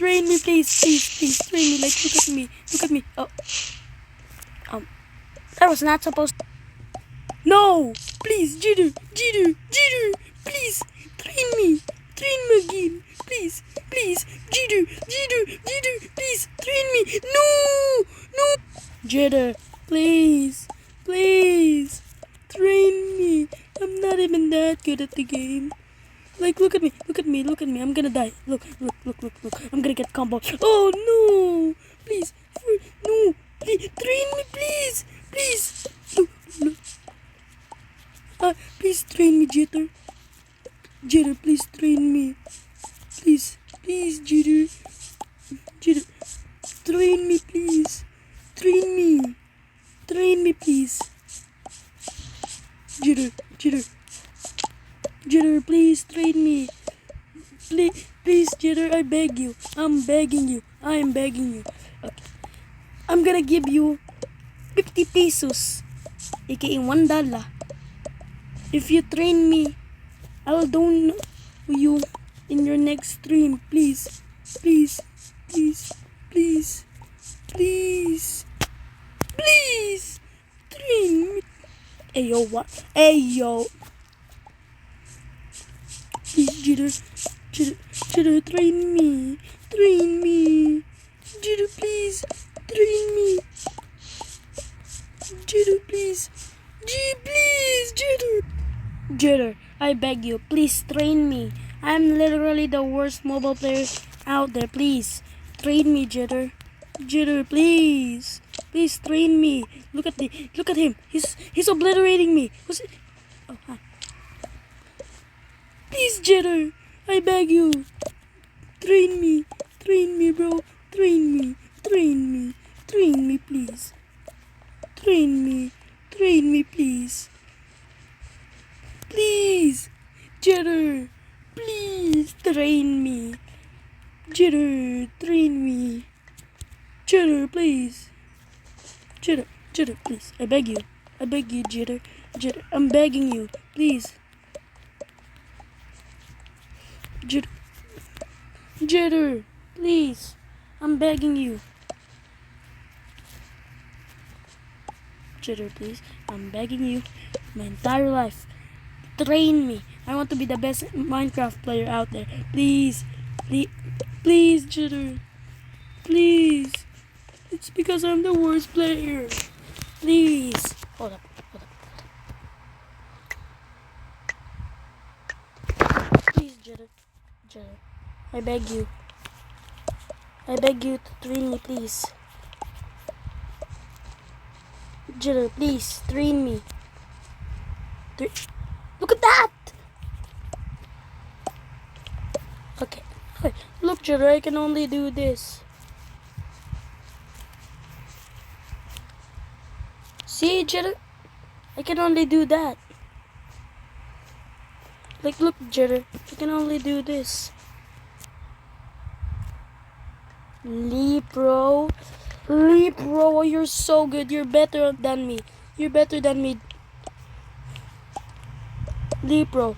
train me, please, please, train me. Like, look at me. Oh, that was not supposed to. No, please, Jitter, please, train me again, please, Jitter, please, train me. No, Jitter, please, train me. I'm not even that good at the game. Like, look at me. I'm gonna die. Look. I'm gonna get combo. Oh no! Please, no! Please, train me, please. No. Please train me, Jitter. Please train me. Please, Jitter. Train me, please. Train me, please. Jitter, please train me. Please, Jitter, I beg you. I'm begging you. Okay. I'm gonna give you 50 pesos, aka $1. If you train me, I'll donate you in your next stream. Please. Train me. Hey, yo, what? Hey, yo. Please, Jitter, train me. Jitter, please, train me. Jitter, please. Jitter, I beg you, please train me. I'm literally the worst mobile player out there. Please, train me, Jitter. Please train me. Look at him. He's obliterating me. What's it? Oh, hi. Please, Jitter, I beg you. Train me, bro. Train me, please. Train me, please. Please, Jitter, please train me. Jitter, train me. Jitter, please. Jitter, please. I beg you, Jitter. I'm begging you, please. Jitter, please. I'm begging you. Jitter, please. I'm begging you. My entire life. Train me. I want to be the best Minecraft player out there. Please, Jitter. Please. It's because I'm the worst player. Please. Hold up. Please, Jitter. I beg you. To train me, please. Jitter, please, train me. Look at that! Okay. Look, Jitter, I can only do this. See, Jitter? I can only do that. Like, look, Jitter, I can only do this. Lee Pro, you're so good. You're better than me. Lee Pro,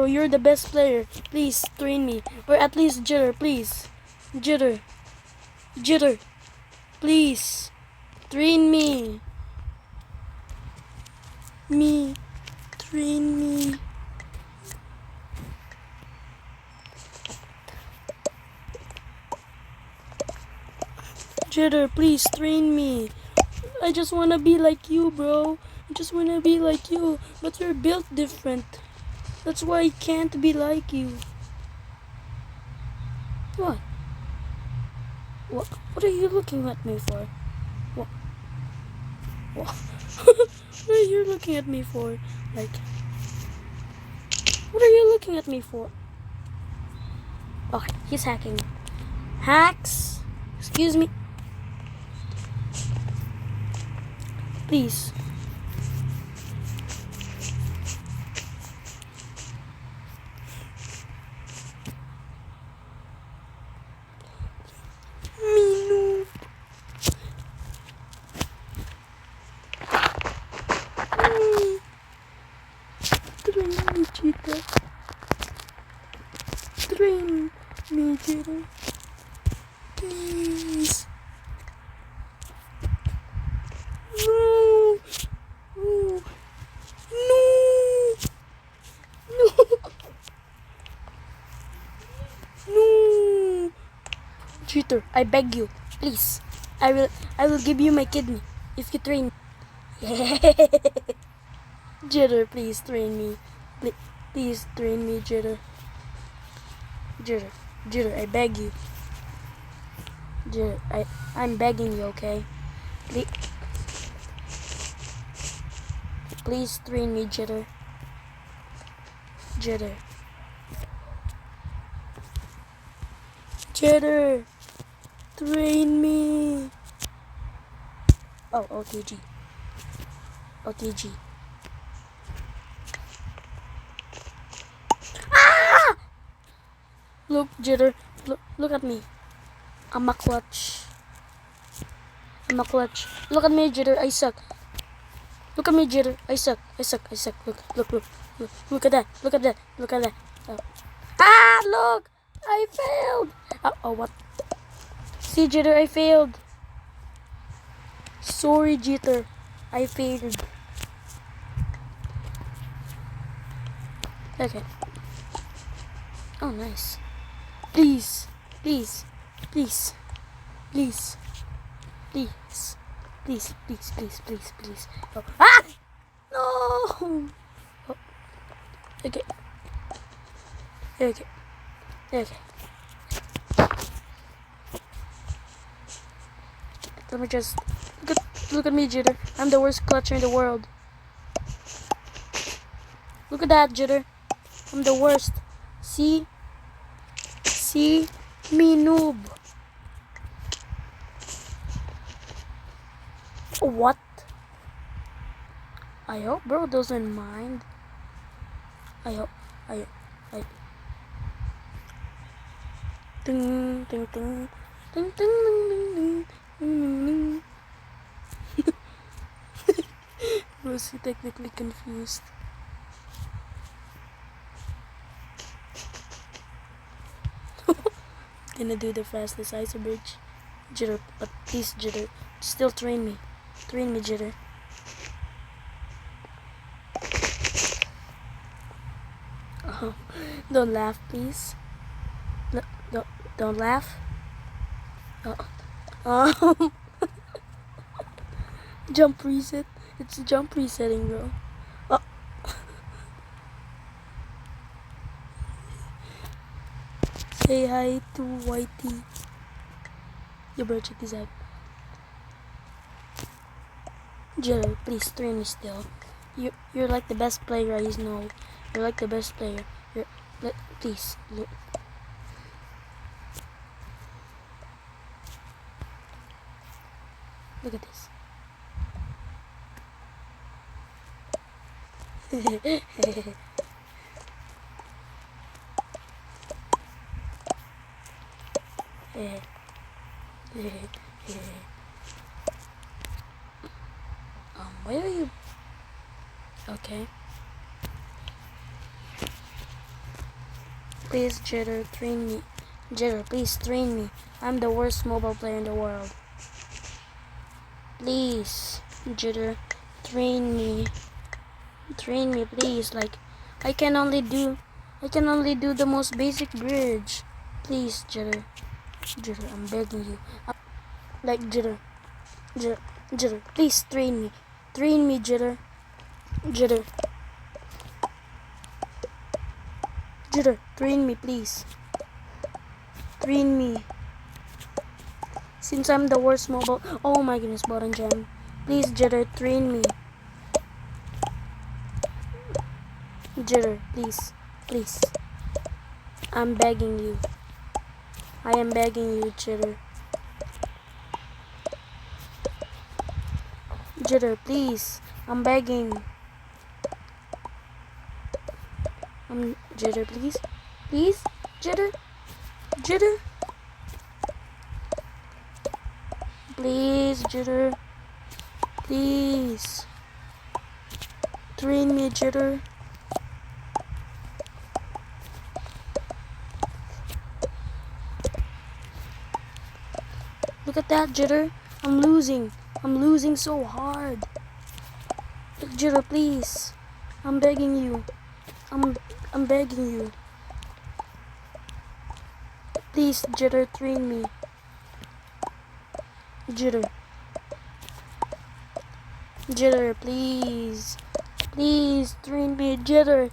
you're the best player. Please train me, or at least Jitter, please. Jitter, please train me. Train me. Jitter, please train me. I just wanna be like you, bro. But you're built different. That's why I can't be like you. What? What are you looking at me for? What? What are you looking at me for? Like, what are you looking at me for? Okay, he's hacking. Hacks? Excuse me. Please. Cheetah. Train me, Jitter. Please. No. No. No. No. No. Jitter, I beg you, please. I will give you my kidney if you train me. Jitter, please train me. Please train me, Jitter. Jitter, I beg you. Jitter, I'm begging you, okay? Please train me, Jitter. Jitter. Jitter, train me. Oh, OTG. OTG. Ah! Look, Jitter. Look at me. I'm a clutch. Look at me, Jitter. I suck. Look at me, Jitter. I suck. Look at that. Oh. Ah, look! I failed. Oh, what? See, Jitter, I failed. Sorry, Jitter. I failed. Okay. Oh, nice. Please. Oh. Ah! No! Oh. Okay. Let me just look at me, Jitter. I'm the worst clutcher in the world. Look at that, Jitter. I'm the worst. See me, noob. What? I hope bro doesn't mind. I hope. Ding ding ding ding ding ding ding ding. Bro's technically confused. Gonna do the fastest ice bridge. Jitter, but please, Jitter, still train me. Train me, Jitter. Oh, don't laugh, please. No, don't laugh. Oh. Jump reset. It's jump resetting, bro. Oh. Say hi to Whitey. Yo, bro, check this out. Jitter, please train me still. You're like the best player I know. You're like the best player. Please. Look. Look at this. Why are you? Okay. Please, Jitter, train me. Jitter, please train me. I'm the worst mobile player in the world. Please, Jitter, train me. Train me, please. Like, I can only do the most basic bridge. Please, Jitter. Jitter, I'm begging you. Like, Jitter, please train me. Train me, Jitter. Jitter, train me, please. Train me. Since I'm the worst mobile. Oh my goodness, button jam. Please, Jitter, train me. Jitter, please. I'm begging you. I am begging you, Jitter. Jitter, please. I'm begging. Jitter, please. Please, Jitter. Please, Jitter. Please. Train me, Jitter. Look at that, Jitter. I'm losing. I'm losing so hard. Jitter, please. I'm begging you. I'm begging you. Please, Jitter, train me. Jitter. Jitter, please. Please, train me, Jitter.